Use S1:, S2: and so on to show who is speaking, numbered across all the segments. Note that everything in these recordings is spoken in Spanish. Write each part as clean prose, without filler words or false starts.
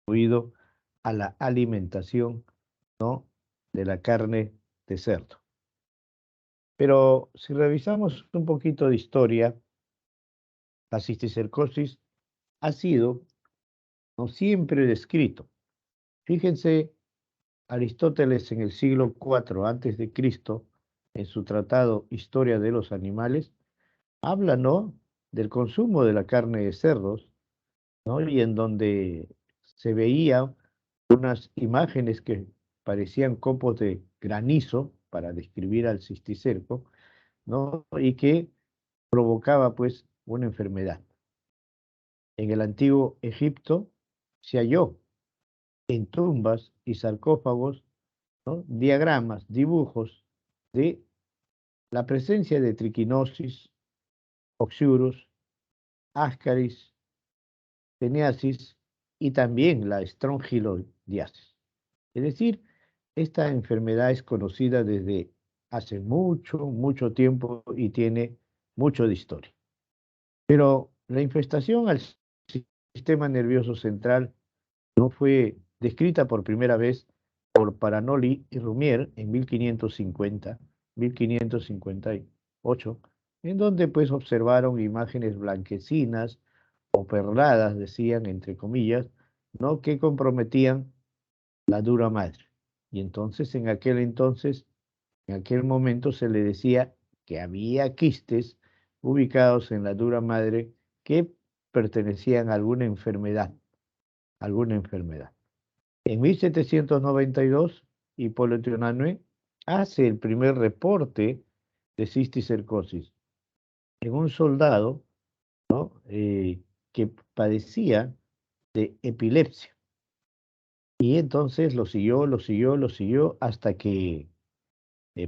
S1: contribuido a la alimentación, ¿no?, de la carne de cerdo. Pero si revisamos un poquito de historia, la cisticercosis ha sido no siempre descrito. Fíjense, Aristóteles en el siglo IV antes de Cristo, en su tratado Historia de los Animales, habla, ¿no?, del consumo de la carne de cerdos, ¿no? Y en donde se veía unas imágenes que parecían copos de granizo para describir al cisticerco, ¿no? Y que provocaba pues una enfermedad. En el antiguo Egipto se halló en tumbas y sarcófagos, ¿no?, diagramas, dibujos de la presencia de triquinosis, oxyurus, ascaris, teniasis y también la estrongiloidiasis. Es decir, esta enfermedad es conocida desde hace mucho, mucho tiempo y tiene mucho de historia. Pero la infestación al sistema nervioso central no fue descrita por primera vez por Paranoli y Rumier en 1558, en donde pues observaron imágenes blanquecinas o perladas, decían entre comillas, ¿no?, que comprometían la dura madre. Y entonces, en aquel momento se le decía que había quistes ubicados en la dura madre que pertenecían a alguna enfermedad. En 1792, Hipólito Unanue hace el primer reporte de cisticercosis en un soldado, ¿no?, que padecía de epilepsia. Y entonces lo siguió hasta que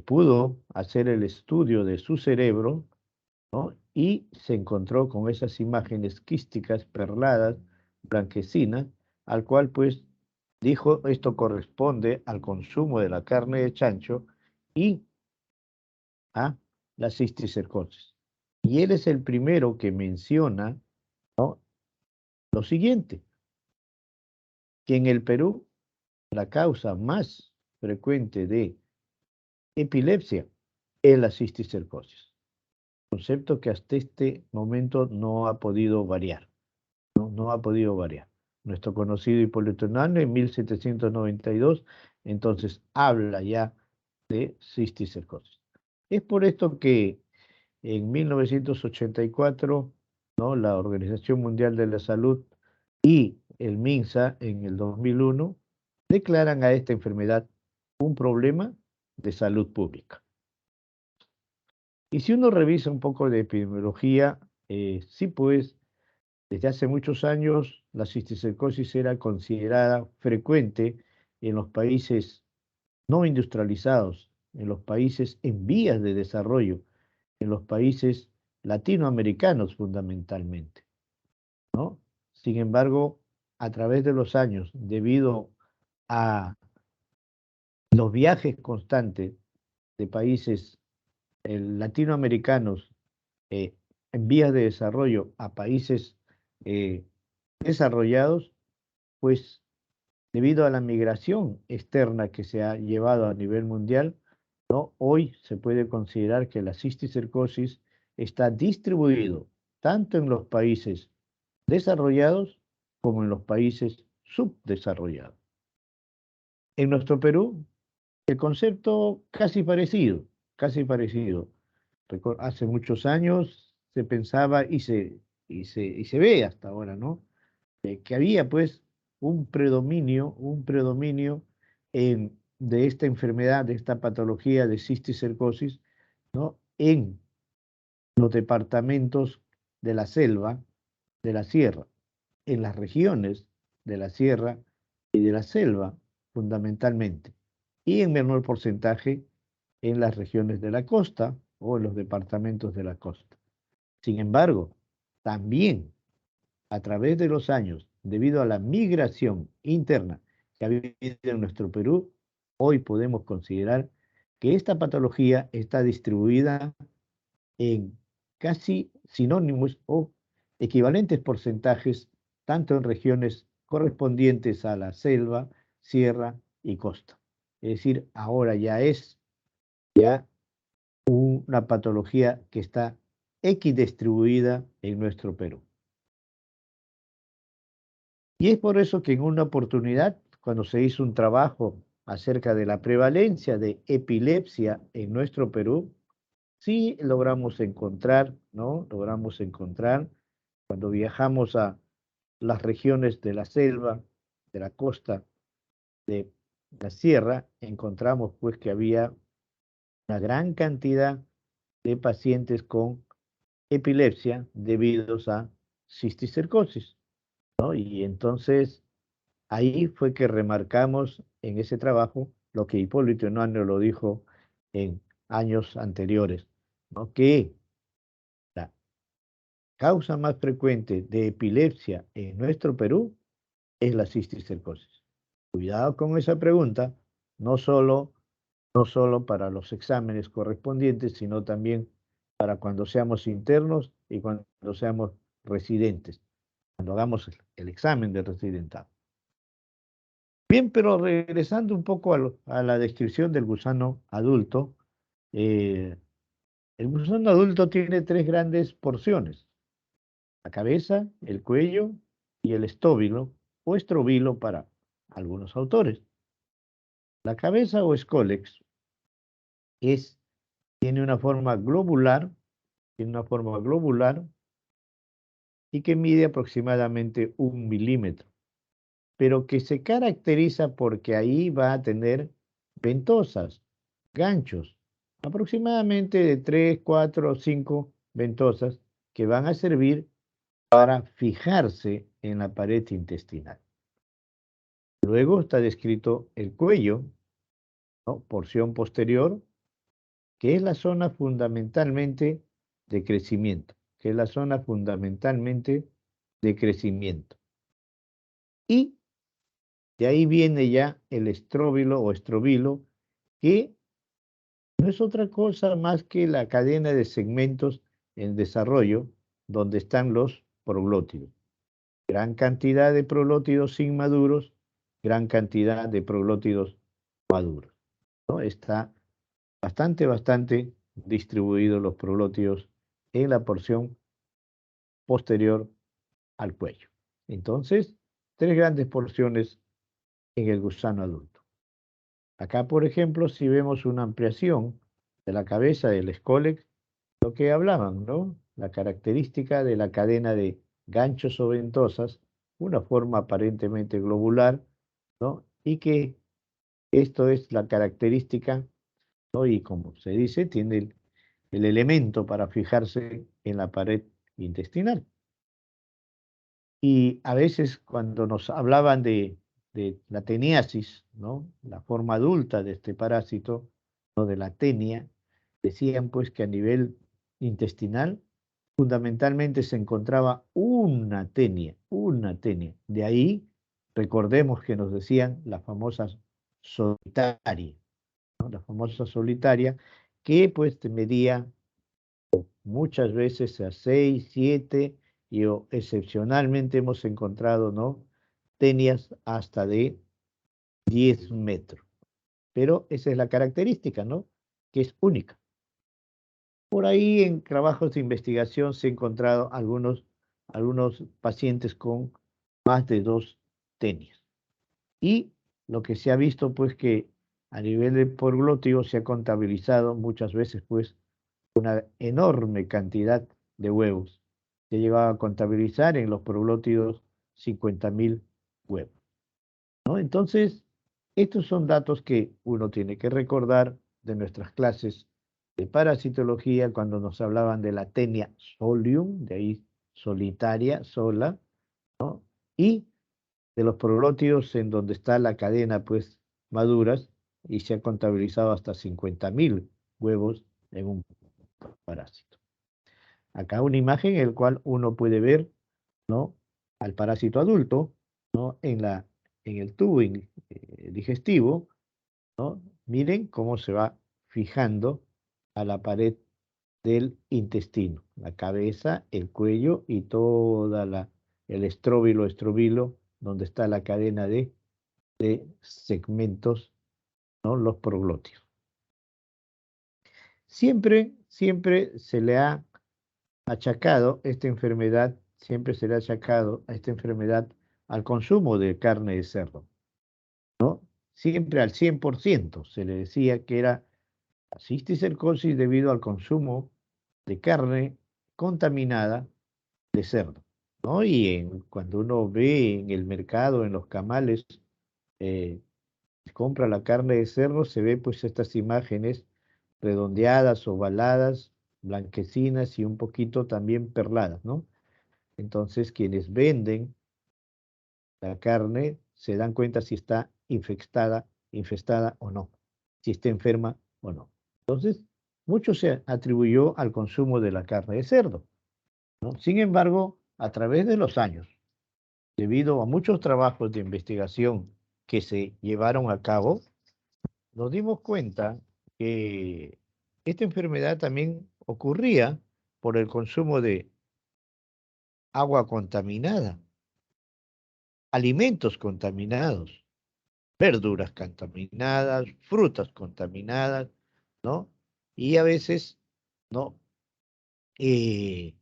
S1: pudo hacer el estudio de su cerebro, ¿no?, y se encontró con esas imágenes quísticas, perladas, blanquecinas, al cual pues dijo, esto corresponde al consumo de la carne de chancho y a la cisticercosis. Y él es el primero que menciona, ¿no?, lo siguiente, que en el Perú la causa más frecuente de epilepsia es la cisticercosis, concepto que hasta este momento no ha podido variar, no ha podido variar. Nuestro conocido Hipólito Unanue en 1792, entonces habla ya de cisticercosis. Es por esto que en 1984, ¿no?, la Organización Mundial de la Salud y el MINSA en el 2001 declaran a esta enfermedad un problema de salud pública. Y si uno revisa un poco de epidemiología, sí, pues desde hace muchos años la cisticercosis era considerada frecuente en los países no industrializados, en los países en vías de desarrollo, en los países latinoamericanos fundamentalmente, ¿no? Sin embargo, a través de los años, debido a los viajes constantes de países latinoamericanos eh, en vías de desarrollo a países eh, desarrollados, pues debido a la migración externa que se ha llevado a nivel mundial, ¿no?, hoy se puede considerar que la cisticercosis está distribuido tanto en los países desarrollados como en los países subdesarrollados. En nuestro Perú, el concepto casi parecido, casi parecido. Hace muchos años se pensaba y se ve hasta ahora, ¿no?, que había pues un predominio de esta enfermedad, de esta patología de cisticercosis, ¿no?, en los departamentos de la selva, de la sierra, en las regiones de la sierra y de la selva, fundamentalmente, y en menor porcentaje en las regiones de la costa o en los departamentos de la costa. Sin embargo, también a través de los años, debido a la migración interna que ha habido en nuestro Perú, hoy podemos considerar que esta patología está distribuida en casi sinónimos o equivalentes porcentajes, tanto en regiones correspondientes a la selva, sierra y costa. Es decir, ahora ya es una patología que está equidistribuida en nuestro Perú. Y es por eso que en una oportunidad, cuando se hizo un trabajo acerca de la prevalencia de epilepsia en nuestro Perú, sí logramos encontrar, ¿no? Logramos encontrar, cuando viajamos a las regiones de la selva, de la costa, de la sierra, encontramos pues que había una gran cantidad de pacientes con epilepsia debido a cisticercosis, ¿no? Y entonces ahí fue que remarcamos en ese trabajo lo que Hipólito Unanue lo dijo en años anteriores, ¿no? Que la causa más frecuente de epilepsia en nuestro Perú es la cisticercosis. Cuidado con esa pregunta, no solo, no solo para los exámenes correspondientes, sino también para cuando seamos internos y cuando seamos residentes, cuando hagamos el examen de residentado. Bien, pero regresando un poco a la descripción del gusano adulto, eh, el gusano adulto tiene tres grandes porciones: la cabeza, el cuello y el estóbilo o estrobilo para algunos autores. La cabeza o escólex es, tiene una forma globular, tiene una forma globular y que mide aproximadamente 1 milímetro, pero que se caracteriza porque ahí va a tener ventosas, ganchos, aproximadamente de 3, 4 o 5 ventosas que van a servir para fijarse en la pared intestinal. Luego está descrito el cuello, ¿no? Porción posterior, que es la zona fundamentalmente de crecimiento, que es la zona fundamentalmente de crecimiento. Y de ahí viene ya el estróbilo o estrobilo, que no es otra cosa más que la cadena de segmentos en desarrollo donde están los proglótidos. Gran cantidad de proglótidos inmaduros, gran cantidad de proglótidos maduros, ¿no? Está bastante distribuidos los proglótidos en la porción posterior al cuello. Entonces, tres grandes porciones en el gusano adulto. Acá, por ejemplo, si vemos una ampliación de la cabeza del escólex, lo que hablaban, ¿no? La característica de la cadena de ganchos o ventosas, una forma aparentemente globular, ¿no? Y que esto es la característica, ¿no? Y como se dice, tiene el elemento para fijarse en la pared intestinal. Y a veces cuando nos hablaban de la teniasis, ¿no? La forma adulta de este parásito, ¿no? De la tenia, decían pues que a nivel intestinal fundamentalmente se encontraba una tenia, una tenia. De ahí, recordemos que nos decían la famosa solitaria, ¿no? La famosa solitaria, que pues medía muchas veces a 6, 7 y excepcionalmente hemos encontrado, ¿no? Tenias hasta de 10 metros. Pero esa es la característica, ¿no? Que es única. Por ahí en trabajos de investigación se han encontrado algunos pacientes con más de 2 tenias. Y lo que se ha visto, pues, que a nivel de porglótido se ha contabilizado muchas veces, pues, una enorme cantidad de huevos. Se llegaba a contabilizar en los proglótidos 50.000 huevos, ¿no? Entonces, estos son datos que uno tiene que recordar de nuestras clases de parasitología cuando nos hablaban de la tenia solium, de ahí solitaria, sola, ¿no? Y de los proglótidos en donde está la cadena, pues, maduras, y se ha contabilizado hasta 50.000 huevos en un parásito. Acá una imagen en la cual uno puede ver, ¿no? Al parásito adulto, ¿no? En el tubo digestivo, ¿no? Miren cómo se va fijando a la pared del intestino, la cabeza, el cuello y toda el estróbilo donde está la cadena de segmentos, ¿no? Los proglóticos. Siempre se le ha achacado esta enfermedad, siempre se le ha achacado a esta enfermedad al consumo de carne de cerdo, ¿no? Siempre al 100% se le decía que era cisticercosis debido al consumo de carne contaminada de cerdo, ¿no? Cuando uno ve en el mercado, en los camales, eh, compra la carne de cerdo, se ve pues estas imágenes redondeadas, ovaladas, blanquecinas y un poquito también perladas, ¿no? Entonces quienes venden la carne se dan cuenta si está infestada o no, si está enferma o no. Entonces, mucho se atribuyó al consumo de la carne de cerdo, ¿no? Sin embargo, a través de los años, debido a muchos trabajos de investigación que se llevaron a cabo, nos dimos cuenta que esta enfermedad también ocurría por el consumo de agua contaminada, alimentos contaminados, verduras contaminadas, frutas contaminadas, ¿no? Y a veces, ¿no? Eh,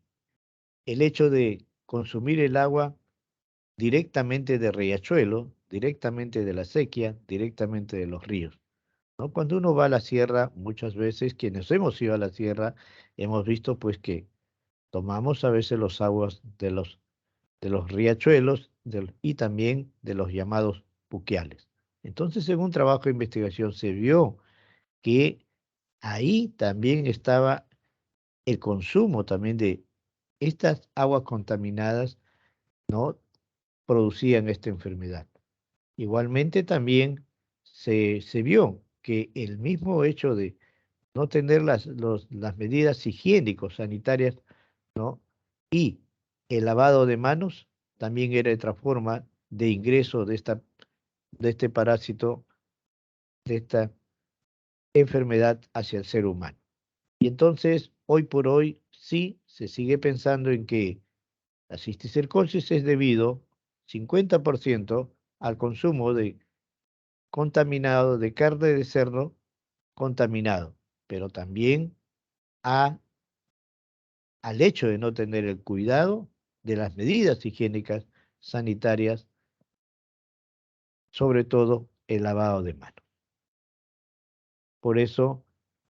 S1: el hecho de consumir el agua directamente de riachuelo, directamente de la sequía, directamente de los ríos, ¿no? Cuando uno va a la sierra, muchas veces quienes hemos ido a la sierra, hemos visto pues que tomamos a veces los aguas de los riachuelos y también de los llamados puquiales. Entonces, en un trabajo de investigación se vio que ahí también estaba el consumo también de estas aguas contaminadas, ¿no? Producían esta enfermedad. Igualmente también se vio que el mismo hecho de no tener las medidas higiénicos sanitarias, ¿no? Y el lavado de manos también era otra forma de ingreso de este parásito, de esta enfermedad hacia el ser humano. Y entonces, hoy por hoy, sí se sigue pensando en que la cisticercosis es debido 50% al consumo de contaminado de carne de cerdo contaminado, pero también a, al hecho de no tener el cuidado de las medidas higiénicas sanitarias, sobre todo el lavado de manos. Por eso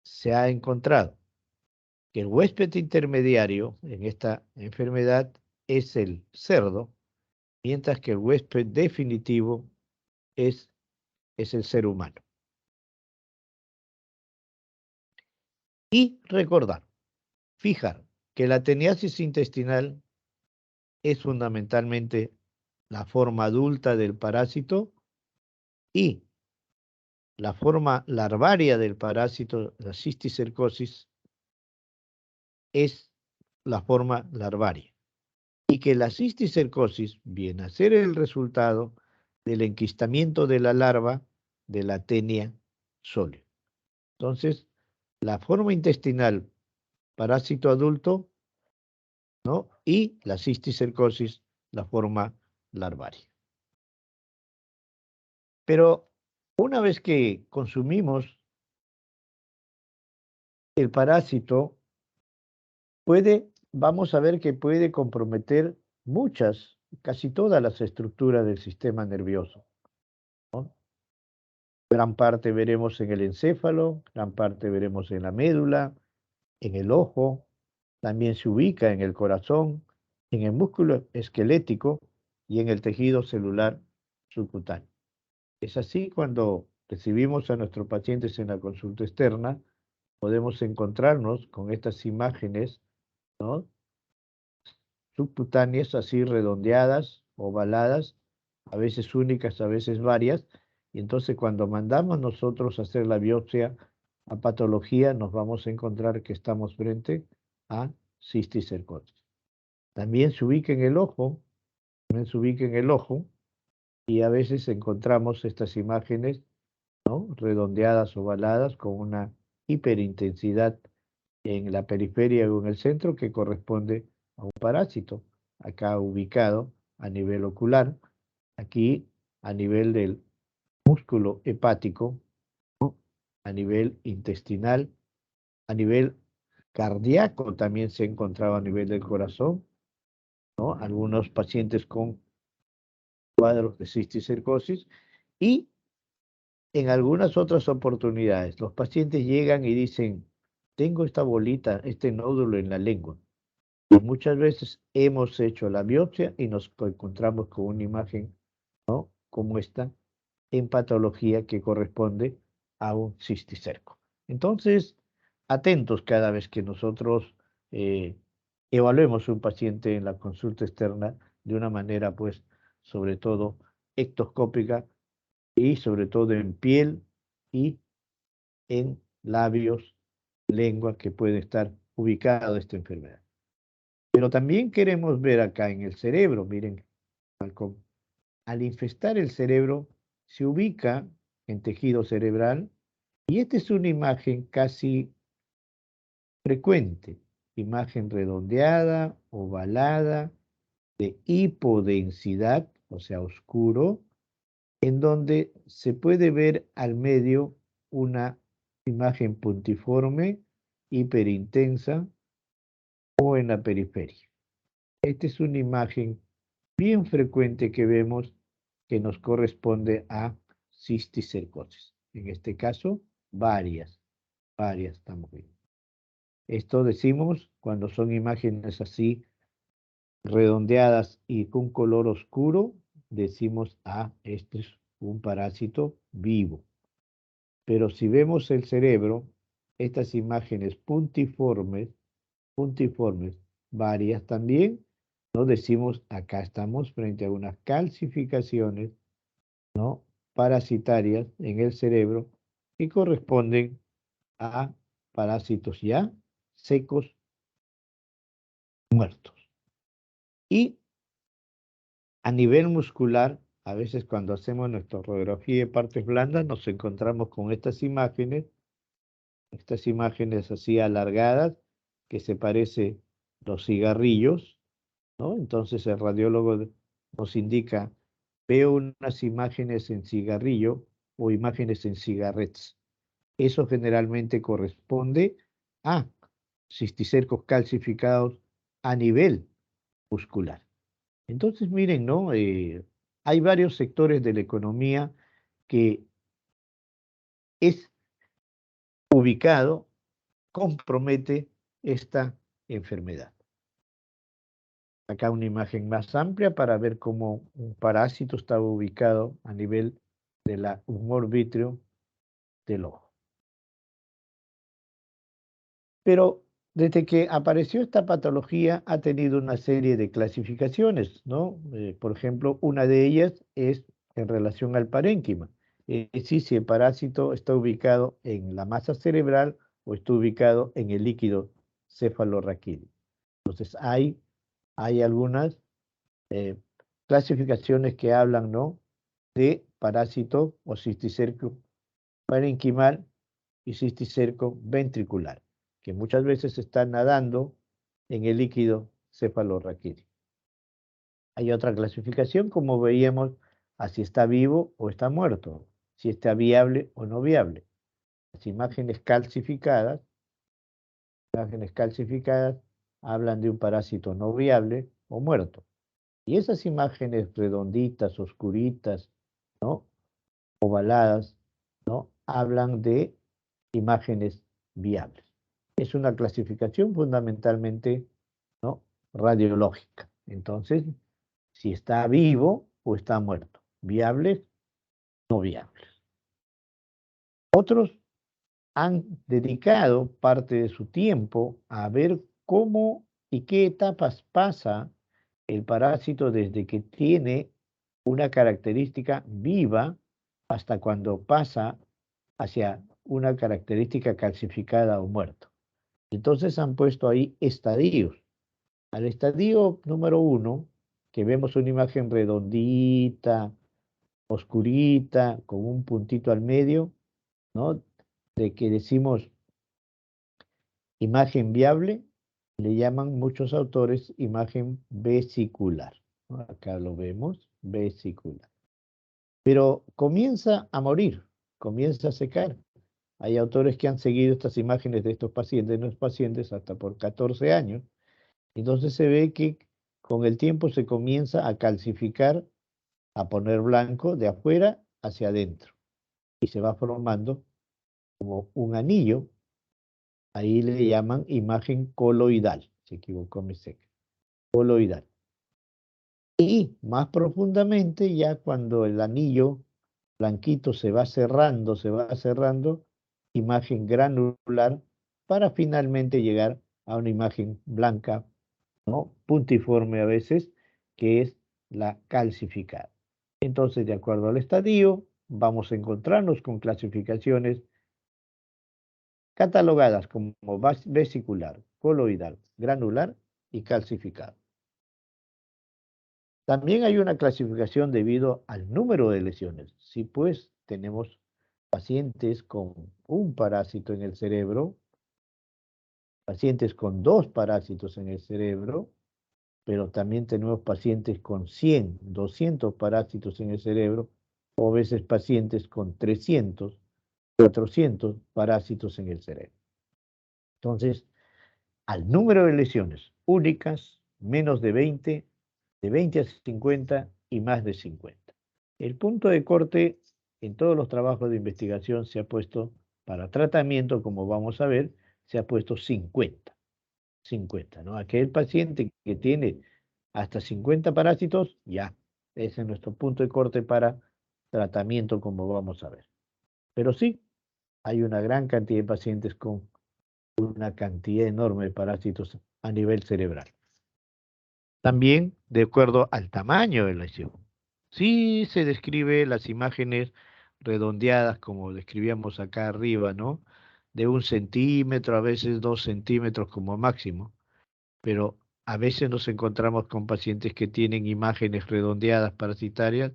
S1: se ha encontrado que el huésped intermediario en esta enfermedad es el cerdo, mientras que el huésped definitivo es el ser humano. Y recordar, fijar que la teniasis intestinal es fundamentalmente la forma adulta del parásito y la forma larvaria del parásito, la cisticercosis, es la forma larvaria. Y que la cisticercosis viene a ser el resultado del enquistamiento de la larva de la tenia sóleo. Entonces, la forma intestinal, parásito adulto, ¿no? Y la cisticercosis, la forma larvaria. Pero una vez que consumimos el parásito, vamos a ver que puede comprometer casi todas las estructuras del sistema nervioso, ¿no? Gran parte veremos en el encéfalo, gran parte veremos en la médula, en el ojo, también se ubica en el corazón, en el músculo esquelético y en el tejido celular subcutáneo. Es así cuando recibimos a nuestros pacientes en la consulta externa, podemos encontrarnos con estas imágenes, ¿no? Subcutáneas así redondeadas, ovaladas, a veces únicas, a veces varias, y entonces cuando mandamos nosotros a hacer la biopsia a patología, nos vamos a encontrar que estamos frente a cisticercosis. También se ubica en el ojo, también se ubica en el ojo, y a veces encontramos estas imágenes, ¿no? Redondeadas, ovaladas, con una hiperintensidad en la periferia o en el centro que corresponde a un parásito, acá ubicado a nivel ocular, aquí a nivel del músculo hepático, ¿no? A nivel intestinal, a nivel cardíaco también se encontraba a nivel del corazón, ¿no? Algunos pacientes con cuadros de cisticercosis y en algunas otras oportunidades los pacientes llegan y dicen, tengo esta bolita, este nódulo en la lengua. Y muchas veces hemos hecho la biopsia y nos encontramos con una imagen, ¿no? Como esta en patología que corresponde a un cisticerco. Entonces, atentos cada vez que nosotros evaluemos un paciente en la consulta externa de una manera, pues, sobre todo ectoscópica y sobre todo en piel y en labios, lengua que puede estar ubicado esta enfermedad. Pero también queremos ver acá en el cerebro, miren, al infestar el cerebro se ubica en tejido cerebral y esta es una imagen casi frecuente, imagen redondeada, ovalada, de hipodensidad, o sea, oscuro, en donde se puede ver al medio una imagen puntiforme, hiperintensa o en la periferia. Esta es una imagen bien frecuente que vemos que nos corresponde a cisticercosis. En este caso, varias estamos viendo. Esto decimos cuando son imágenes así redondeadas y con color oscuro, decimos, este es un parásito vivo. Pero si vemos el cerebro, estas imágenes puntiformes, varias también, no decimos, acá estamos frente a unas calcificaciones, ¿no? Parasitarias en el cerebro que corresponden a parásitos ya secos, muertos. Y a nivel muscular, a veces cuando hacemos nuestra radiografía de partes blandas, nos encontramos con estas imágenes así alargadas, que se parece los cigarrillos, ¿no? Entonces el radiólogo nos indica, veo unas imágenes en cigarrillo o imágenes en cigarrets. Eso generalmente corresponde a cisticercos calcificados a nivel muscular. Entonces, miren, ¿no? Hay varios sectores de la economía que es ubicado, compromete esta enfermedad. Acá una imagen más amplia para ver cómo un parásito está ubicado a nivel de la humor vítreo del ojo. Pero desde que apareció esta patología ha tenido una serie de clasificaciones, ¿no? Por ejemplo, una de ellas es en relación al parénquima. Es decir, si el parásito está ubicado en la masa cerebral o está ubicado en el líquido cefalorraquídeo. Entonces, hay algunas clasificaciones que hablan, ¿no? De parásito o cisticerco parenquimal y cisticerco ventricular, que muchas veces están nadando en el líquido cefalorraquídeo. Hay otra clasificación, como veíamos, a si está vivo o está muerto, si está viable o no viable. Las imágenes calcificadas hablan de un parásito no viable o muerto. Y esas imágenes redonditas, oscuritas, ¿no? Ovaladas, ¿no? Hablan de imágenes viables. Es una clasificación fundamentalmente, ¿no? Radiológica. Entonces, si está vivo o está muerto. Viables, no viables. Otros han dedicado parte de su tiempo a ver cómo y qué etapas pasa el parásito desde que tiene una característica viva hasta cuando pasa hacia una característica calcificada o muerto. Entonces han puesto ahí estadios. Al estadio número 1, que vemos una imagen redondita, oscurita, con un puntito al medio, ¿no? De que decimos imagen viable, le llaman muchos autores imagen vesicular, ¿no? Acá lo vemos, vesicular. Pero comienza a morir, comienza a secar. Hay autores que han seguido estas imágenes de estos pacientes, de los pacientes, hasta por 14 años. Entonces se ve que con el tiempo se comienza a calcificar, a poner blanco de afuera hacia adentro. Y se va formando como un anillo. Ahí le llaman imagen coloidal. Se equivocó mi seca. Coloidal. Y más profundamente, ya cuando el anillo blanquito se va cerrando, imagen granular, para finalmente llegar a una imagen blanca, ¿no? Puntiforme a veces, que es la calcificada. Entonces, de acuerdo al estadio, vamos a encontrarnos con clasificaciones catalogadas como vesicular, coloidal, granular y calcificado. También hay una clasificación debido al número de lesiones. Si pues tenemos pacientes con un parásito en el cerebro, pacientes con 2 parásitos en el cerebro, pero también tenemos pacientes con 100, 200 parásitos en el cerebro, o a veces pacientes con 300, 400 parásitos en el cerebro. Entonces, al número de lesiones únicas, menos de 20 a 50 y más de 50. El punto de corte en todos los trabajos de investigación se ha puesto, para tratamiento, como vamos a ver, se ha puesto 50. 50, ¿no? Aquel paciente que tiene hasta 50 parásitos, ya, ese es nuestro punto de corte para tratamiento, como vamos a ver. Pero sí, hay una gran cantidad de pacientes con una cantidad enorme de parásitos a nivel cerebral. También de acuerdo al tamaño de la lesión. Sí se describe las imágenes redondeadas, como describíamos acá arriba, ¿no? De 1 centímetro, a veces 2 centímetros como máximo, pero a veces nos encontramos con pacientes que tienen imágenes redondeadas parasitarias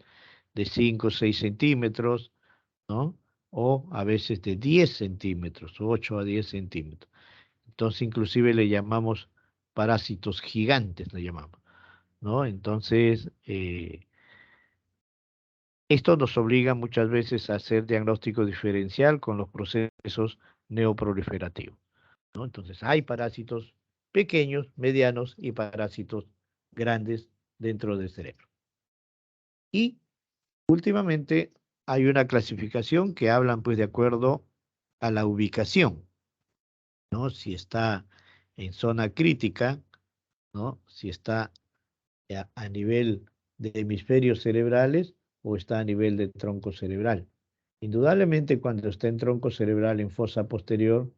S1: de 5 o 6 centímetros, ¿no? O a veces de 10 centímetros, 8 a 10 centímetros. Entonces, inclusive le llamamos parásitos gigantes, le llamamos, ¿no? Entonces, esto nos obliga muchas veces a hacer diagnóstico diferencial con los procesos neoproliferativos, ¿no? Entonces, hay parásitos pequeños, medianos y parásitos grandes dentro del cerebro. Y últimamente hay una clasificación que hablan pues de acuerdo a la ubicación, ¿no? Si está en zona crítica, ¿no? Si está a nivel de hemisferios cerebrales o está a nivel de tronco cerebral. Indudablemente cuando está en tronco cerebral, en fosa posterior,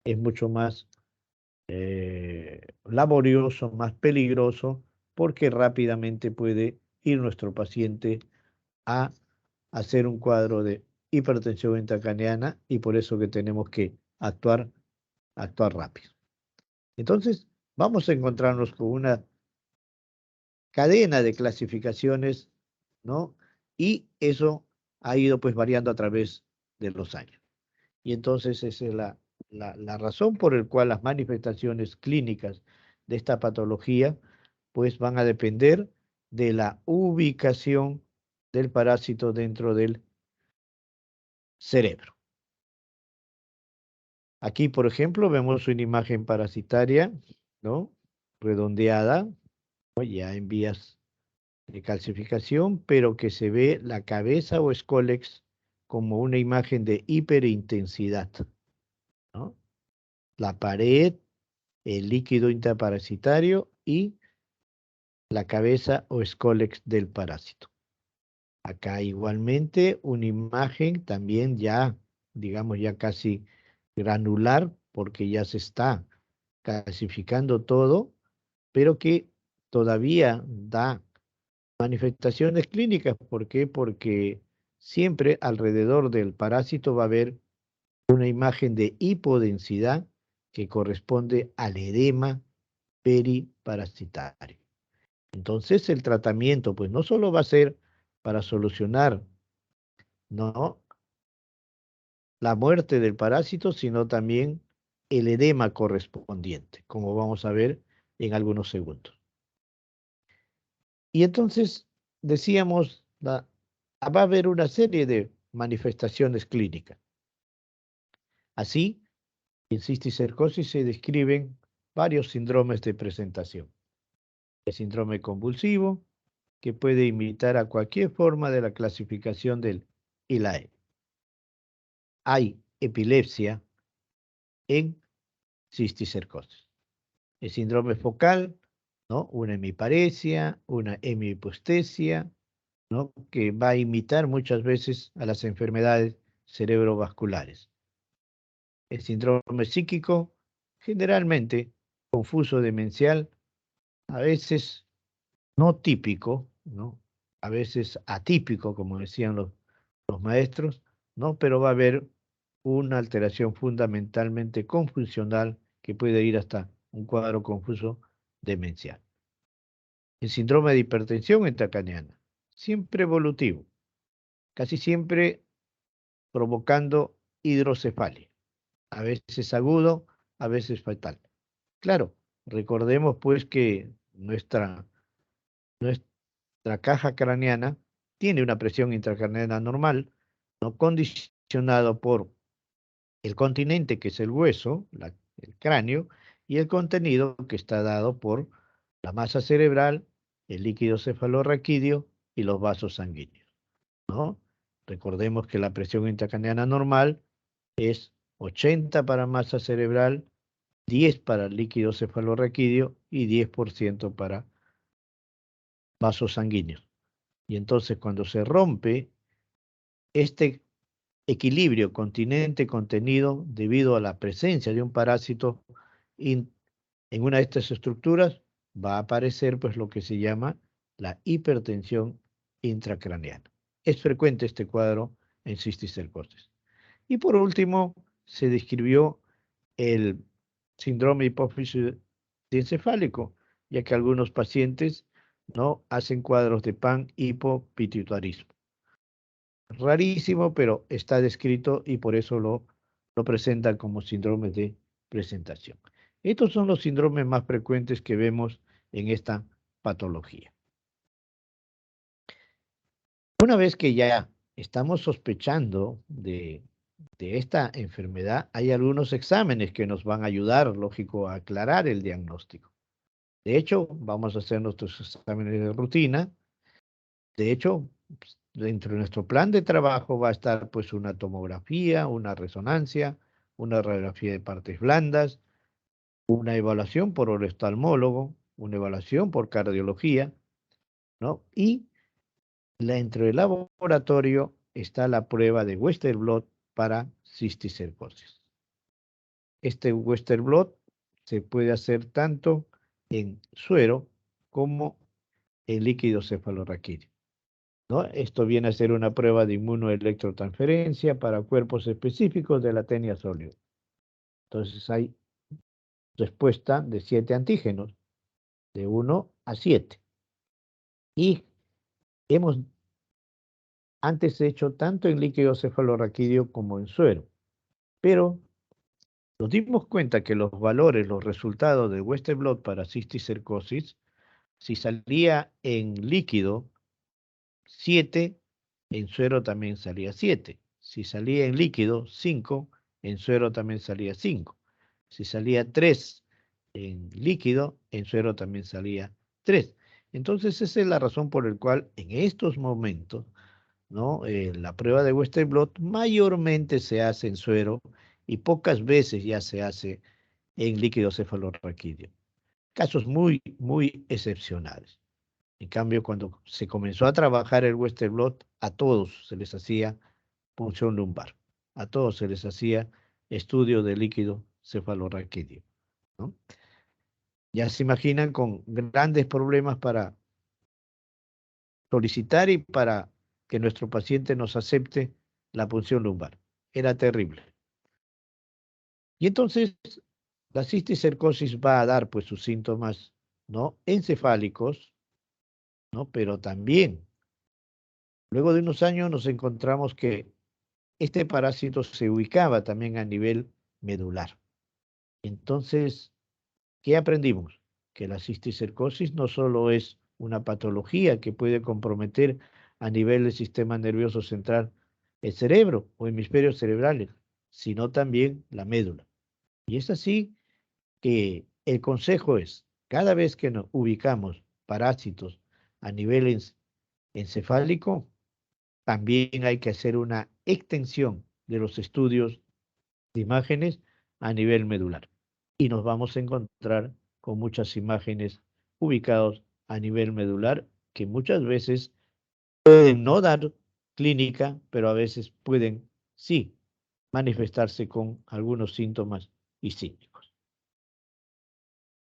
S1: es mucho más laborioso, más peligroso, porque rápidamente puede ir nuestro paciente a hacer un cuadro de hipertensión intracraneana, y por eso que tenemos que actuar rápido. Entonces, vamos a encontrarnos con una cadena de clasificaciones, ¿no? Y eso ha ido pues variando a través de los años. Y entonces esa es la razón por la cual las manifestaciones clínicas de esta patología pues van a depender de la ubicación del parásito dentro del cerebro. Aquí, por ejemplo, vemos una imagen parasitaria, ¿no? Redondeada, ¿no? Ya en vías de calcificación, pero que se ve la cabeza o escólex como una imagen de hiperintensidad, ¿no? La pared, el líquido intraparasitario y la cabeza o escólex del parásito. Acá igualmente una imagen también ya, digamos ya casi granular, porque ya se está calcificando todo, pero que todavía da manifestaciones clínicas. ¿Por qué? Porque siempre alrededor del parásito va a haber una imagen de hipodensidad que corresponde al edema periparasitario. Entonces el tratamiento pues no solo va a ser para solucionar, ¿no?, la muerte del parásito, sino también el edema correspondiente, como vamos a ver en algunos segundos. Y entonces decíamos, va a haber una serie de manifestaciones clínicas. Así, en cisticercosis se describen varios síndromes de presentación. El síndrome convulsivo, que puede imitar a cualquier forma de la clasificación del ILAE. Hay epilepsia en cisticercosis. El síndrome focal, ¿no? Una hemiparesia, una hemihipostesia, ¿no? Que va a imitar muchas veces a las enfermedades cerebrovasculares. El síndrome psíquico, generalmente confuso demencial, a veces no típico, ¿no? A veces atípico, como decían los maestros, ¿no? Pero va a haber una alteración fundamentalmente confusional que puede ir hasta un cuadro confuso demencial. El síndrome de hipertensión intracraniana, siempre evolutivo, casi siempre provocando hidrocefalia, a veces agudo, a veces fatal. Claro, recordemos pues que nuestra caja craneana tiene una presión intracraneana normal, no condicionado por el continente, que es el hueso, el cráneo, y el contenido que está dado por la masa cerebral, el líquido cefalorraquídeo y los vasos sanguíneos, ¿no? Recordemos que la presión intracraneana normal es 80 para masa cerebral, 10 para líquido cefalorraquídeo y 10% para vasos sanguíneos. Y entonces cuando se rompe este equilibrio continente-contenido debido a la presencia de un parásito en una de estas estructuras, va a aparecer pues lo que se llama la hipertensión intracraneana. Es frecuente este cuadro en cisticercosis. Y por último, se describió el síndrome hipófisis diencefálico, ya que algunos pacientes no hacen cuadros de panhipopituitarismo. Rarísimo, pero está descrito y por eso lo presentan como síndrome de presentación. Estos son los síndromes más frecuentes que vemos en esta patología. Una vez que ya estamos sospechando de esta enfermedad, hay algunos exámenes que nos van a ayudar, lógico, a aclarar el diagnóstico. De hecho, vamos a hacer nuestros exámenes de rutina. De hecho, dentro de nuestro plan de trabajo va a estar pues una tomografía, una resonancia, una radiografía de partes blandas, una evaluación por oftalmólogo, una evaluación por cardiología, ¿no? Y dentro del laboratorio está la prueba de Western blot para cisticercosis. Este Western blot se puede hacer tanto en suero como en líquido cefalorraquídeo, ¿no? Esto viene a ser una prueba de inmunoelectrotransferencia para cuerpos específicos de la tenia sólida. Entonces hay respuesta de 7 antígenos, de 1 a 7. Y hemos antes hecho tanto en líquido cefalorraquídeo como en suero, pero nos dimos cuenta que los valores, los resultados de Western blot para cisticercosis, si salía en líquido 7, en suero también salía 7. Si salía en líquido 5, en suero también salía 5. Si salía 3 en líquido, en suero también salía 3. Entonces esa es la razón por la cual en estos momentos, ¿no? La prueba de Western blot mayormente se hace en suero y pocas veces ya se hace en líquido cefalorraquídeo. Casos muy, muy excepcionales. En cambio, cuando se comenzó a trabajar el Western blot, a todos se les hacía punción lumbar, a todos se les hacía estudio de líquido cefalorraquídeo, ¿no? Ya se imaginan con grandes problemas para solicitar y para que nuestro paciente nos acepte la punción lumbar. Era terrible. Y entonces la cisticercosis va a dar pues sus síntomas, ¿no? Encefálicos, ¿no? Pero también, luego de unos años nos encontramos que este parásito se ubicaba también a nivel medular. Entonces, ¿qué aprendimos? Que la cisticercosis no solo es una patología que puede comprometer a nivel del sistema nervioso central el cerebro o hemisferios cerebrales, sino también la médula. Y es así que el consejo es, cada vez que nos ubicamos parásitos a nivel encefálico, también hay que hacer una extensión de los estudios de imágenes a nivel medular. Y nos vamos a encontrar con muchas imágenes ubicados a nivel medular que muchas veces pueden no dar clínica, pero a veces pueden sí manifestarse con algunos síntomas y signos.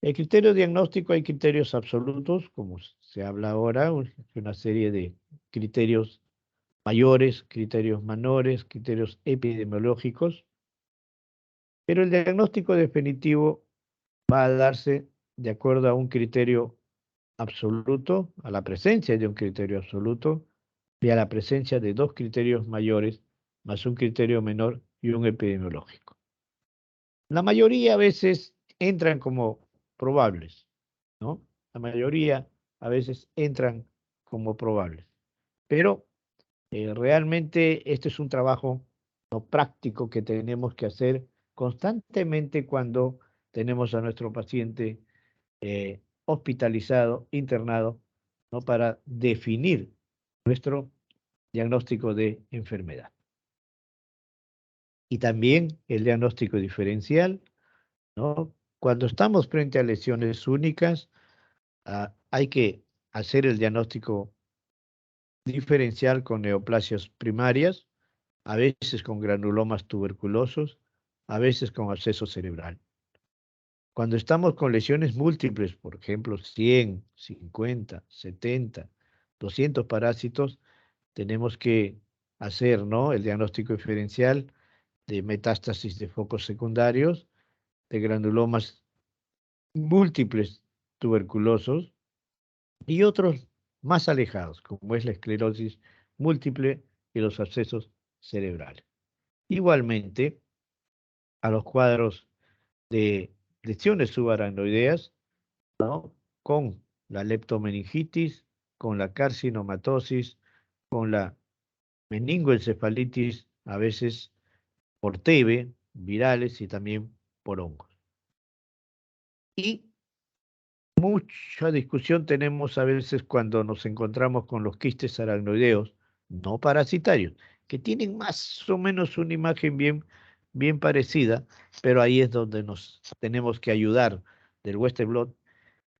S1: El criterio diagnóstico, hay criterios absolutos, como se habla ahora, una serie de criterios mayores, criterios menores, criterios epidemiológicos, pero el diagnóstico definitivo va a darse de acuerdo a un criterio absoluto, a la presencia de un criterio absoluto y a la presencia de dos criterios mayores, más un criterio menor y un epidemiológico. La mayoría a veces entran como probables, ¿no? La mayoría a veces entran como probables, pero realmente este es un trabajo no práctico que tenemos que hacer constantemente cuando tenemos a nuestro paciente hospitalizado, internado, ¿no? Para definir nuestro diagnóstico de enfermedad. Y también el diagnóstico diferencial, ¿no? Cuando estamos frente a lesiones únicas, hay que hacer el diagnóstico diferencial con neoplasias primarias, a veces con granulomas tuberculosos, a veces con absceso cerebral. Cuando estamos con lesiones múltiples, por ejemplo, 100, 50, 70, 200 parásitos, tenemos que hacer, ¿no?, el diagnóstico diferencial de metástasis de focos secundarios, de granulomas múltiples tuberculosos y otros más alejados, como es la esclerosis múltiple y los abscesos cerebrales. Igualmente, a los cuadros de lesiones subaracnoideas, ¿no?, con la leptomeningitis, con la carcinomatosis, con la meningoencefalitis, a veces por TB, virales y también por hongos. Y mucha discusión tenemos a veces cuando nos encontramos con los quistes aracnoideos no parasitarios, que tienen más o menos una imagen bien parecida, pero ahí es donde nos tenemos que ayudar del Western blot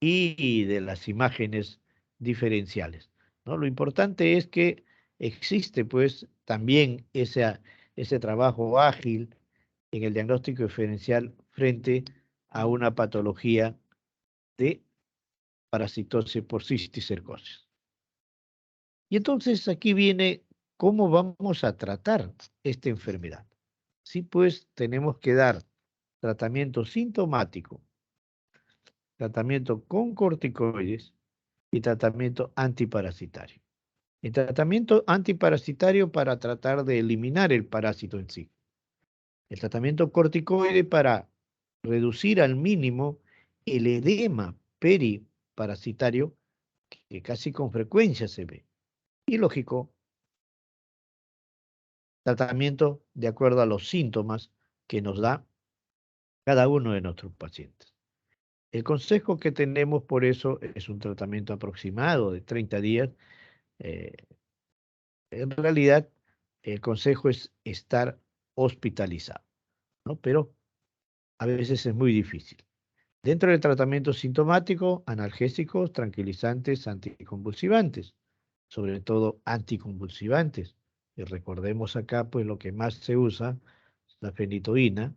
S1: y de las imágenes diferenciales, ¿no? Lo importante es que existe pues también ese trabajo ágil en el diagnóstico diferencial frente a una patología de parasitosis por cisticercosis. Y entonces aquí viene cómo vamos a tratar esta enfermedad. Sí, pues tenemos que dar tratamiento sintomático, tratamiento con corticoides y tratamiento antiparasitario. El tratamiento antiparasitario para tratar de eliminar el parásito en sí. El tratamiento corticoide para reducir al mínimo el edema periparasitario que casi con frecuencia se ve. Y lógico, tratamiento de acuerdo a los síntomas que nos da cada uno de nuestros pacientes. El consejo que tenemos por eso es un tratamiento aproximado de 30 días. Eh, en realidad, el consejo es estar hospitalizado, ¿no? Pero a veces es muy difícil. Dentro del tratamiento sintomático, analgésicos, tranquilizantes, anticonvulsivantes, sobre todo anticonvulsivantes. Y recordemos acá, pues lo que más se usa es la fenitoína,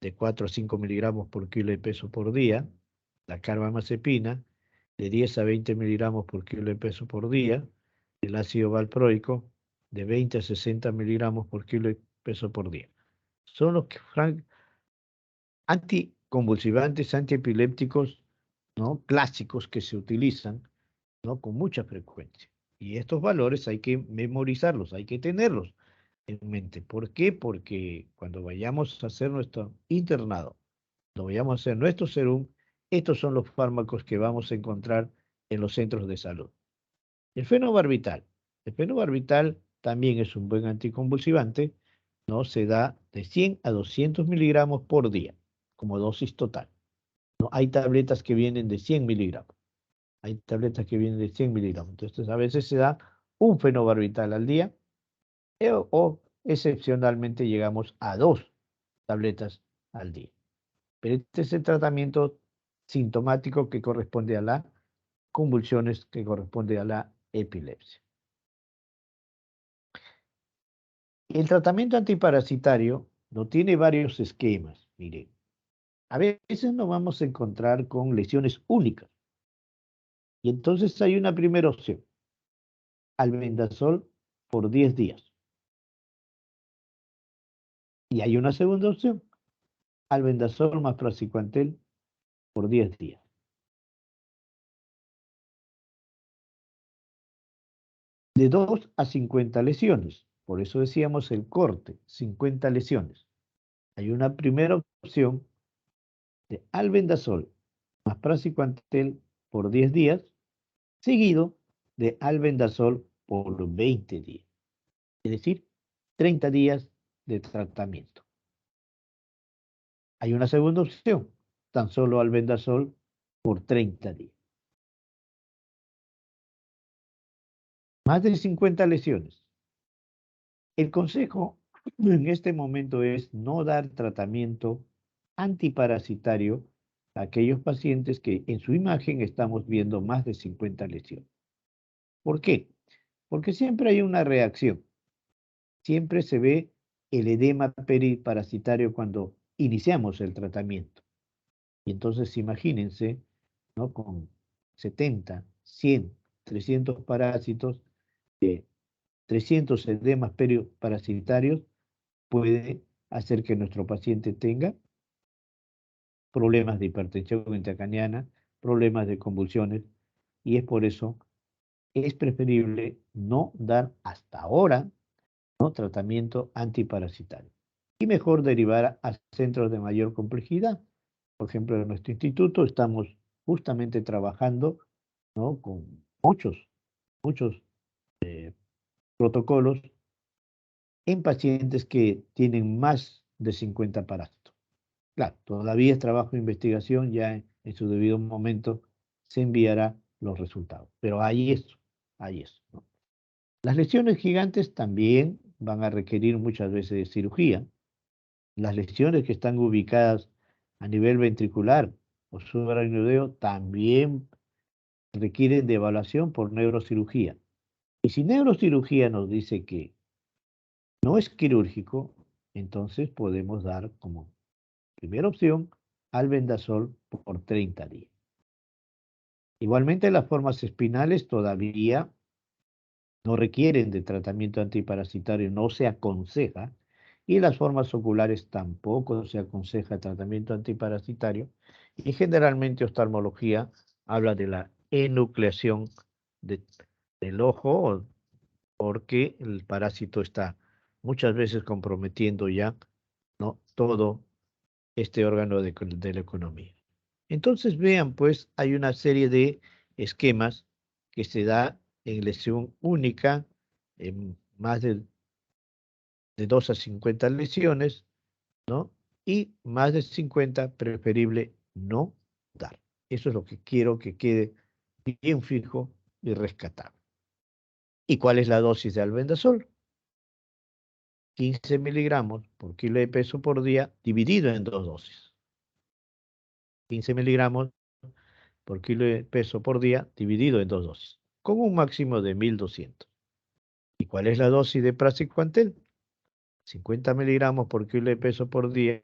S1: de 4 a 5 miligramos por kilo de peso por día, la carbamazepina, de 10 a 20 miligramos por kilo de peso por día, el ácido valproico, de 20 a 60 miligramos por kilo de peso por día. Son los que anticonvulsivantes, antiepilépticos, ¿no?, clásicos que se utilizan, ¿no?, con mucha frecuencia. Y estos valores hay que memorizarlos, hay que tenerlos en mente. ¿Por qué? Porque cuando vayamos a hacer nuestro internado, cuando vayamos a hacer nuestro serum, estos son los fármacos que vamos a encontrar en los centros de salud. El fenobarbital. El fenobarbital también es un buen anticonvulsivante, ¿no? Se da de 100 a 200 miligramos por día, como dosis total. ¿No? Hay tabletas que vienen de 100 miligramos. Hay tabletas que vienen de 100 miligramos. Entonces, a veces se da un fenobarbital al día o excepcionalmente llegamos a 2 tabletas al día. Pero este es el tratamiento sintomático que corresponde a las convulsiones, que corresponde a la epilepsia. El tratamiento antiparasitario no tiene varios esquemas. Mire, a veces nos vamos a encontrar con lesiones únicas. Y entonces hay una primera opción, albendazol por 10 días. Y hay una segunda opción, albendazol más praziquantel por 10 días. De 2 a 50 lesiones. Por eso decíamos el corte, 50 lesiones. Hay una primera opción de albendazol más praziquantel por 10 días, seguido de albendazol por 20 días. Es decir, 30 días de tratamiento. Hay una segunda opción, tan solo albendazol por 30 días. Más de 50 lesiones. El consejo en este momento es no dar tratamiento antiparasitario a aquellos pacientes que en su imagen estamos viendo más de 50 lesiones. ¿Por qué? Porque siempre hay una reacción. Siempre se ve el edema periparasitario cuando iniciamos el tratamiento. Y entonces imagínense, ¿no? Con 70, 100, 300 parásitos, 300 edemas periparasitarios, puede hacer que nuestro paciente tenga problemas de hipertensión intracraniana, problemas de convulsiones, y es por eso es preferible no dar hasta ahora, ¿no? Tratamiento antiparasitario. Y mejor derivar a centros de mayor complejidad. Por ejemplo, en nuestro instituto estamos justamente trabajando, ¿no? Con muchos protocolos en pacientes que tienen más de 50 parásitos. Claro, todavía es trabajo de investigación, ya en su debido momento se enviará los resultados. Pero hay eso, ¿no? Las lesiones gigantes también van a requerir muchas veces de cirugía. Las lesiones que están ubicadas a nivel ventricular o subaracnoideo también requieren de evaluación por neurocirugía. Y si neurocirugía nos dice que no es quirúrgico, entonces podemos dar como primera opción albendazol por 30 días. Igualmente las formas espinales todavía no requieren de tratamiento antiparasitario, no se aconseja, y las formas oculares tampoco se aconseja tratamiento antiparasitario, y generalmente oftalmología habla de la enucleación de- del ojo, porque el parásito está muchas veces comprometiendo ya, ¿no? Todo este órgano de la economía. Entonces vean, pues hay una serie de esquemas que se da en lesión única, en más de 2 a 50 lesiones, ¿no? Y más de 50 preferible no dar. Eso es lo que quiero que quede bien fijo y rescatable. ¿Y cuál es la dosis de albendazol? 15 miligramos por kilo de peso por día, dividido en 2 dosis. 15 miligramos por kilo de peso por día, dividido en 2 dosis, con un máximo de 1200. ¿Y cuál es la dosis de praziquantel? 50 miligramos por kilo de peso por día,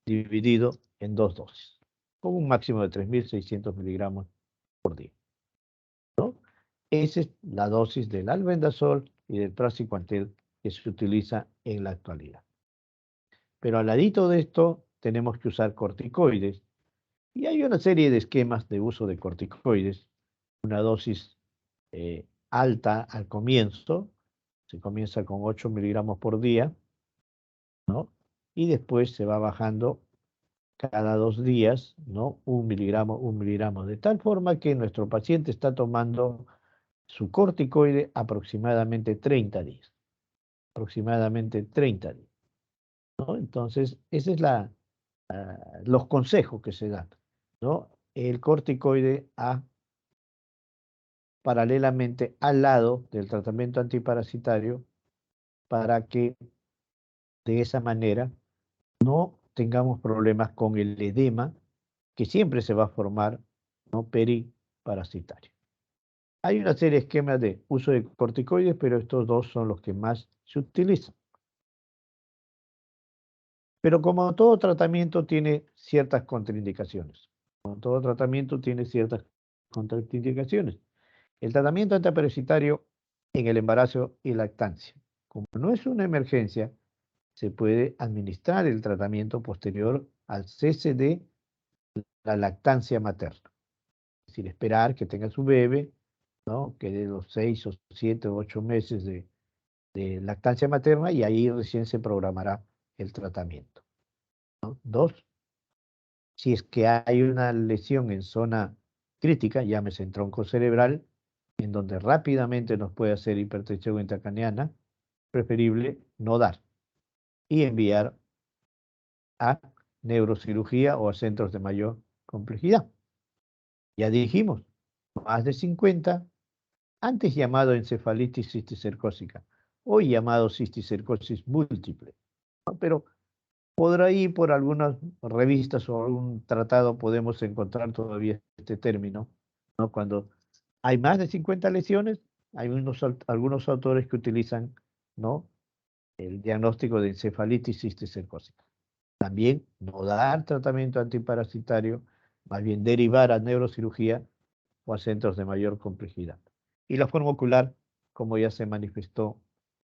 S1: dividido en 2 dosis, con un máximo de 3600 miligramos por día, ¿no? Esa es la dosis del albendazol y del praziquantel que se utiliza en la actualidad. Pero al ladito de esto tenemos que usar corticoides, y hay una serie de esquemas de uso de corticoides. Una dosis alta al comienzo, se comienza con 8 miligramos por día, ¿no? Y después se va bajando cada 2 días, ¿no? 1 miligramo, de tal forma que nuestro paciente está tomando su corticoide aproximadamente 30 días, aproximadamente 30 días, ¿no? Entonces, esa es los consejos que se dan, ¿no? El corticoide paralelamente al lado del tratamiento antiparasitario para que de esa manera no tengamos problemas con el edema que siempre se va a formar, ¿no? Periparasitario. Hay una serie de esquemas de uso de corticoides, pero estos dos son los que más se utilizan. Pero como todo tratamiento tiene ciertas contraindicaciones, como todo tratamiento tiene ciertas contraindicaciones. El tratamiento antiparasitario en el embarazo y lactancia, como no es una emergencia, se puede administrar el tratamiento posterior al cese de la lactancia materna. Es decir, esperar que tenga su bebé, ¿no? Que de los 6 o 7 o 8 meses de lactancia materna y ahí recién se programará el tratamiento, ¿no? Dos, si es que hay una lesión en zona crítica, llámese en tronco cerebral, en donde rápidamente nos puede hacer hipertensión intracraneana, preferible no dar y enviar a neurocirugía o a centros de mayor complejidad. Ya dijimos, más de 50, antes llamado encefalitis cisticercósica, hoy llamado cisticercosis múltiple, ¿no? Pero por ahí, por algunas revistas o algún tratado podemos encontrar todavía este término, ¿no? Cuando hay más de 50 lesiones, hay algunos autores que utilizan, ¿no? El diagnóstico de encefalitis cisticercósica. También no dar tratamiento antiparasitario, más bien derivar a neurocirugía o a centros de mayor complejidad. Y la forma ocular, como ya se manifestó,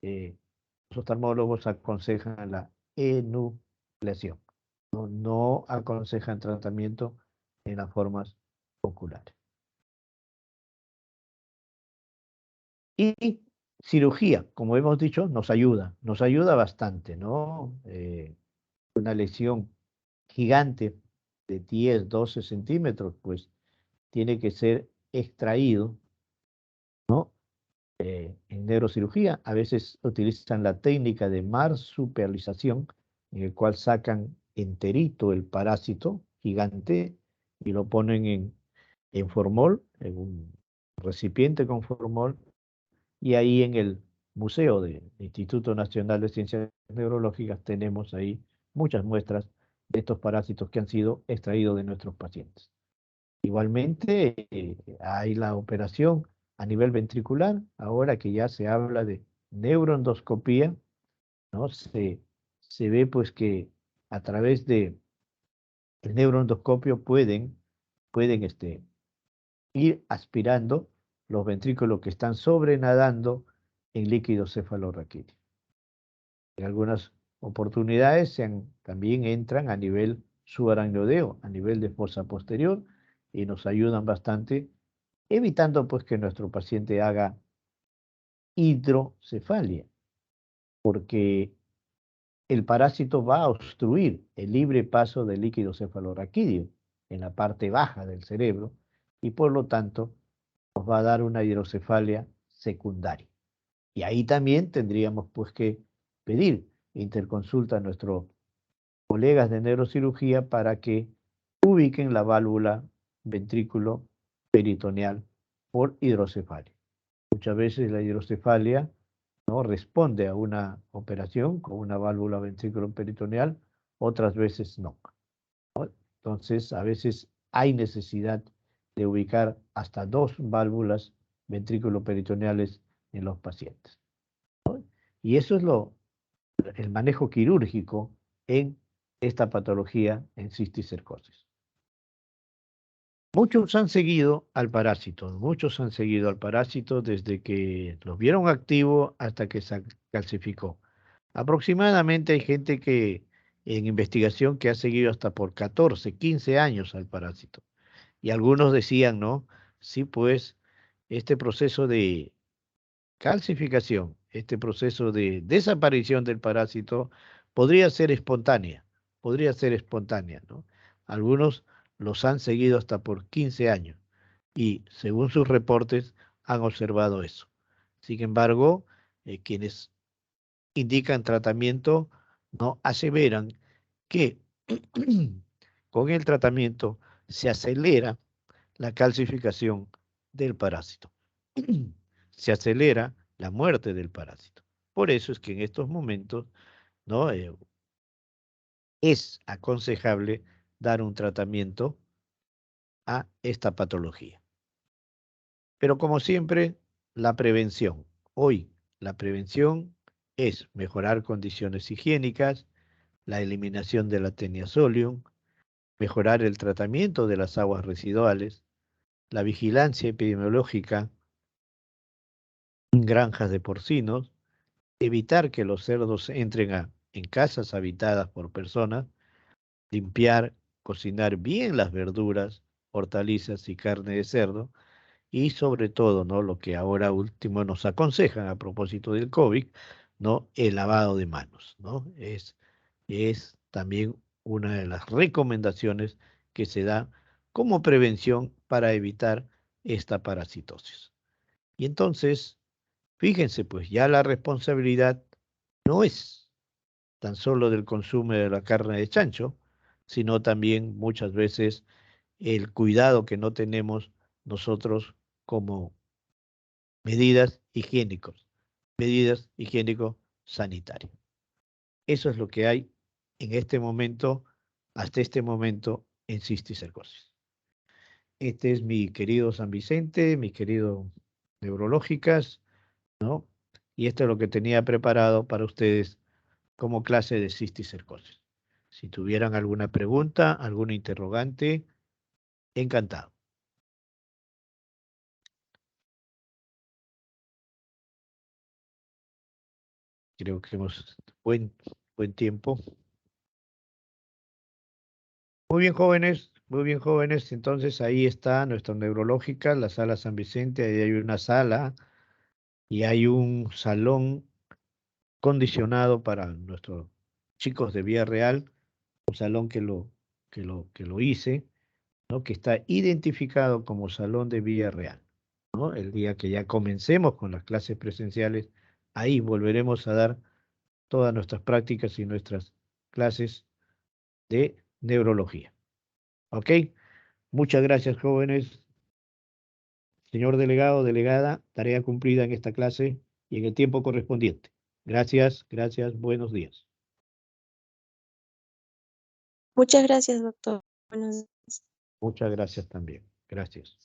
S1: los oftalmólogos aconsejan la enucleación, no aconsejan tratamiento en las formas oculares. Y cirugía, como hemos dicho, nos ayuda bastante, ¿no? Una lesión gigante de 10, 12 centímetros, pues tiene que ser extraído, ¿no? En neurocirugía a veces utilizan la técnica de marsupialización, en el cual sacan enterito el parásito gigante y lo ponen en formol, en un recipiente con formol, y ahí en el Museo del Instituto Nacional de Ciencias Neurológicas tenemos ahí muchas muestras de estos parásitos que han sido extraídos de nuestros pacientes. Igualmente, hay la operación a nivel ventricular, ahora que ya se habla de neuroendoscopía, ¿no? Se ve pues que a través de el neuroendoscopio pueden ir aspirando los ventrículos que están sobrenadando en líquido cefalorraquídeo. En algunas oportunidades también entran a nivel subaracnoideo, a nivel de fosa posterior, y nos ayudan bastante, evitando pues que nuestro paciente haga hidrocefalia, porque el parásito va a obstruir el libre paso del líquido cefalorraquídeo en la parte baja del cerebro y por lo tanto nos va a dar una hidrocefalia secundaria. Y ahí también tendríamos pues que pedir interconsulta a nuestros colegas de neurocirugía para que ubiquen la válvula ventrículo peritoneal por hidrocefalia. Muchas veces la hidrocefalia no responde a una operación con una válvula ventrículo peritoneal, otras veces no, ¿no? Entonces, a veces hay necesidad de ubicar hasta 2 válvulas ventrículo peritoneales en los pacientes, ¿no? Y eso es el manejo quirúrgico en esta patología en cisticercosis. Muchos han seguido al parásito, muchos han seguido al parásito desde que lo vieron activo hasta que se calcificó. Aproximadamente hay gente que en investigación que ha seguido hasta por 14, 15 años al parásito. Y algunos decían, ¿no? Sí, pues este proceso de calcificación, este proceso de desaparición del parásito podría ser espontánea, ¿no? Algunos los han seguido hasta por 15 años y, según sus reportes, han observado eso. Sin embargo, quienes indican tratamiento no aseveran que con el tratamiento se acelera la calcificación del parásito. Se acelera la muerte del parásito. Por eso es que en estos momentos, ¿no? Es aconsejable dar un tratamiento a esta patología. Pero como siempre, la prevención. Hoy, la prevención es mejorar condiciones higiénicas, la eliminación de la teniasolium, mejorar el tratamiento de las aguas residuales, la vigilancia epidemiológica en granjas de porcinos, evitar que los cerdos entren en casas habitadas por personas, limpiar, cocinar bien las verduras, hortalizas y carne de cerdo, y sobre todo, ¿no? Lo que ahora último nos aconsejan a propósito del COVID, ¿no? El lavado de manos, ¿no? Es también una de las recomendaciones que se da como prevención para evitar esta parasitosis. Y entonces, fíjense, pues ya la responsabilidad no es tan solo del consumo de la carne de chancho, sino también muchas veces el cuidado que no tenemos nosotros como medidas higiénico-sanitarias. Eso es lo que hay en este momento, hasta este momento, en cisticercosis. Este es mi querido San Vicente, mi querido Neurológicas, ¿no? Y esto es lo que tenía preparado para ustedes como clase de cisticercosis. Si tuvieran alguna pregunta, alguna interrogante, encantado. Creo que hemos buen tiempo. Muy bien, jóvenes. Entonces ahí está nuestra neurológica, la sala San Vicente. Ahí hay una sala y hay un salón condicionado para nuestros chicos de Vía Real, un salón que lo hice, ¿no? Que está identificado como Salón de Vía Real, ¿no? El día que ya comencemos con las clases presenciales, ahí volveremos a dar todas nuestras prácticas y nuestras clases de neurología. ¿Ok? Muchas gracias, jóvenes. Señor delegado, delegada, tarea cumplida en esta clase y en el tiempo correspondiente. Gracias, gracias, buenos días.
S2: Muchas gracias, doctor. Buenos días.
S1: Muchas gracias también. Gracias.